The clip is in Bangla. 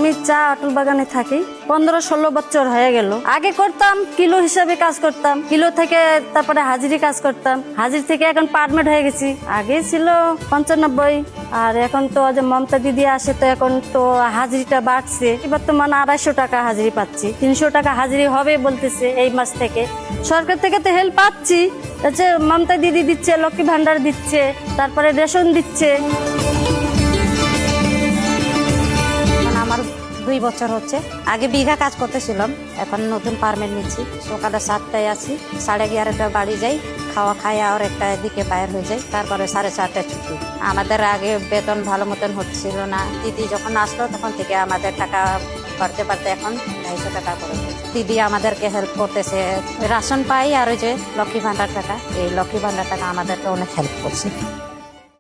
আমি চা আটল বাগানে থাকি 15-16 বছর হয়ে গেল। আগে করতাম কিলো হিসাবে কাজ করতাম, কিলো থেকে তারপরে হাজিরি কাজ করতাম, হাজির থেকে এখন পারমিট হয়ে গেছি। আগে ছিল 95 আর এখন তো যে মমতা দিদি আসে তো এখন তো হাজিরিটা বাড়ছে। বর্তমানে 250 টাকা হাজিরি পাচ্ছি, 300 টাকা হাজিরি হবে বলতেছে এই মাস থেকে। সরকার থেকে তো হেল্প পাচ্ছি, যে মমতা দিদি দিচ্ছে, লক্ষ্মী ভান্ডার দিচ্ছে, তারপরে রেশন দিচ্ছে। আমার 2 বছর হচ্ছে। আগে বিঘা কাজ করতেছিলাম, এখন নতুন পারমিট নিচ্ছি। সকালে 7টায় আসি, 11:30 বাড়ি যাই, খাওয়া খাই আর 1টার দিকে বাইর হয়ে যাই, তারপরে 4:30টায় ছুটি। আমাদের আগে বেতন ভালো মতন হচ্ছিল না, দিদি যখন আসলো তখন থেকে আমাদের টাকা বাড়তে বাড়তে এখন 250 টাকা করে হয়েছে। দিদি আমাদেরকে হেল্প করতেছে, রাশন পাই আর ওই যে লক্ষ্মী ভান্ডার টাকা, এই লক্ষ্মী ভান্ডার টাকা আমাদেরকে অনেক হেল্প করছে।